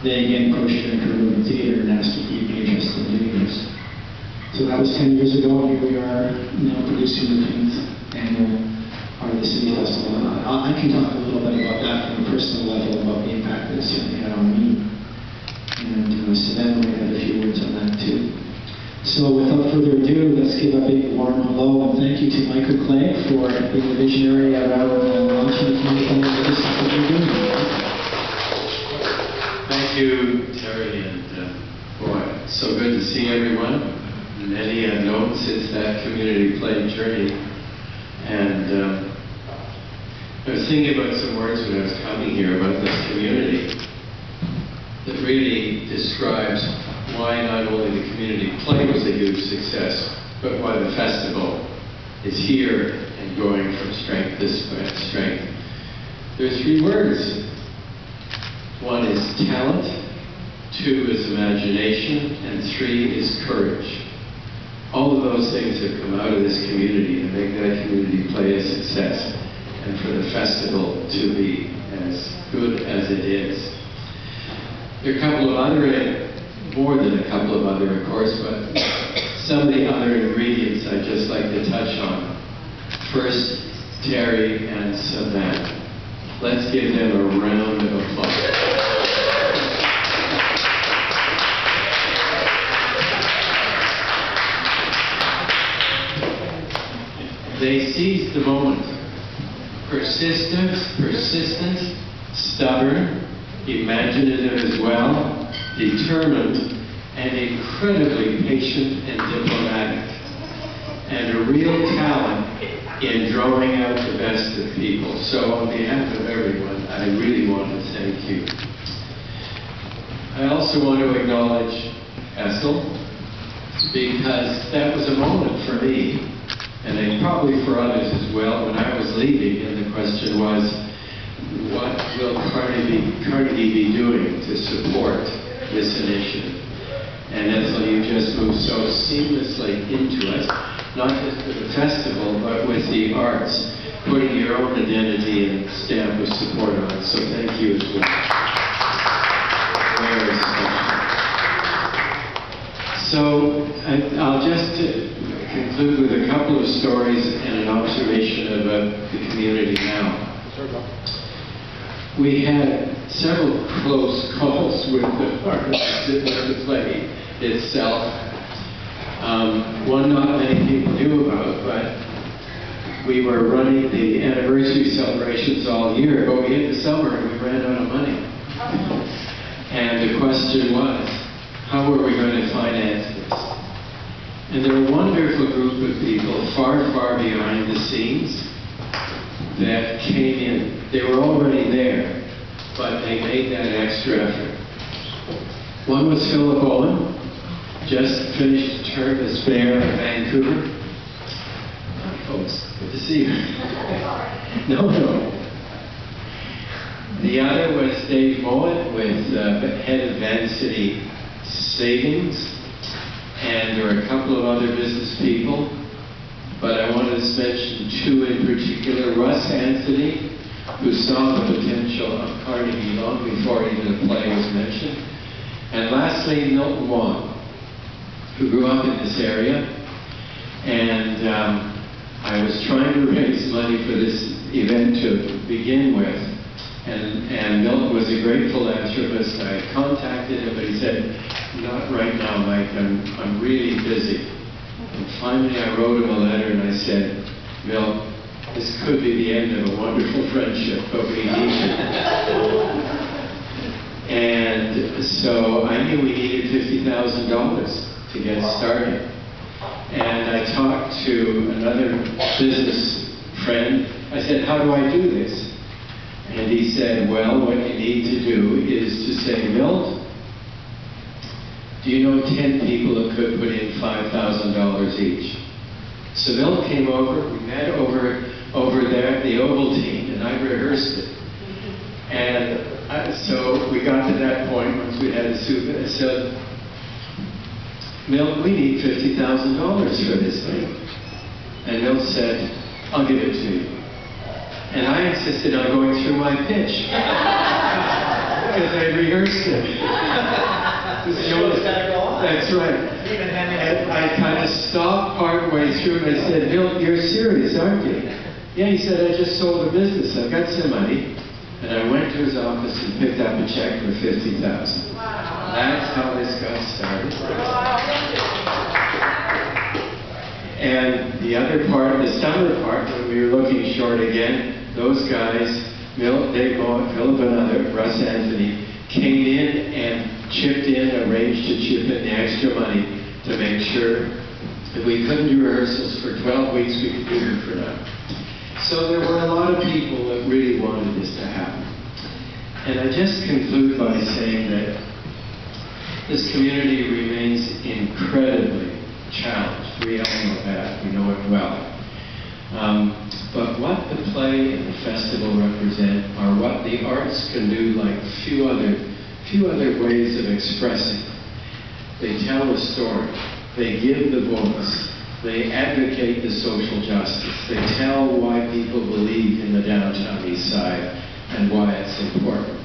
they again approached Vancouver Moving Theatre and asked if he'd be interested in doing this. So that was 10 years ago, and here we are now producing the 10th annual Art of the City Festival. I can talk a little bit about that from a personal level, about the impact that it certainly had on me. And Savannah might have a few words on that too. So without further ado, let's give a big warm hello and thank you to Michael Clegg for being the visionary around launching the community plan. This is what you're doing. Thank you, Terry, and boy, so good to see everyone. Many unknown since that community play journey. And I was thinking about some words when I was coming here about this community that really describes why not only the community play was a huge success, but why the festival is here and going from strength to strength. There's 3 words. 1 is talent, 2 is imagination, and 3 is courage. All of those things have come out of this community to make that community play a success and for the festival to be as good as it is. There are a couple of other, more than a couple of other, of course, but some of the other ingredients I'd just like to touch on. First, Terry and Savannah. Let's give them a round of applause. They seized the moment. Persistent, stubborn, imaginative as well, determined, and incredibly patient and diplomatic, and a real talent in drawing out the best of people. So on behalf of everyone, I really want to thank you. I also want to acknowledge Essel, because that was a moment for me, and then probably for others as well, when I was leaving, and the question was, what will Carnegie be doing to support this initiative? And Essel, you just moved so seamlessly into it, not just with the festival, but with the arts, putting your own identity and stamp of support on it. So thank you as well. Very special. So I'll just conclude with a couple of stories and an observation about the community now. We had several close calls with the artists in the play itself. One not many people knew about, but we were running the anniversary celebrations all year, but we hit the summer and we ran out of money. And the question was, how were we going to finance this? And there were a wonderful group of people far, far behind the scenes that came in. They were already there, but they made that extra effort. One was Philip Owen, just finished a term as mayor of Vancouver. Hi folks, good to see you. No. The other was Dave Mowat, with head of Van City Savings. And there were a couple of other business people, but I wanted to mention 2 in particular. Russ Anthony, who saw the potential of Carnegie long before even the play was mentioned. And lastly, Milton Wong, who grew up in this area. And I was trying to raise money for this event to begin with. And Milton was a great philanthropist. I contacted him, but he said, not right now, Mike, I'm really busy. And finally I wrote him a letter and I said, Milt, this could be the end of a wonderful friendship, but we need it. And so I knew we needed $50,000 to get started. And I talked to another business friend. I said, how do I do this? And he said, well, what you need to do is to say, Milt, do you know 10 people that could put in $5,000 each? So Milt came over, we met over there at the Ovaltine, and I rehearsed it. And so we got to that point once we had a soup, and I said, Milt, we need $50,000 for this thing. And Milt said, I'll give it to you. And I insisted on going through my pitch. because I rehearsed it. The show's gotta go on. That's right. And I kind of stopped partway through and I said, Bill, you're serious, aren't you? Yeah, he said, I just sold a business. I've got some money. And I went to his office and picked up a check for $50,000. Wow. That's how this got started. And the other part, the summer part, when we were looking short again, those guys, Dave Bowen, Philip and other, Russ Anthony, came in and chipped in, arranged to chip in the extra money to make sure if we couldn't do rehearsals for 12 weeks, we could do them for now. So there were a lot of people that really wanted this to happen. And I just conclude by saying that this community remains incredibly challenged. We all know that. We know it well. But what the play and the festival represent are what the arts can do like few other ways of expressing. They tell a story. They give the voice. They advocate the social justice. They tell why people believe in the downtown east side and why it's important.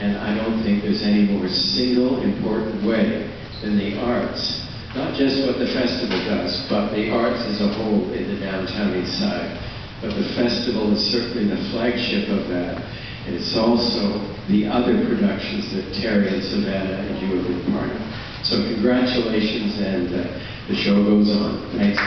And I don't think there's any more single important way than the arts. Not just what the festival does, but the arts as a whole in the downtown east side. But the festival is certainly the flagship of that. And it's also the other productions that Terry and Savannah and you have been part of. So congratulations, and the show goes on. Thanks.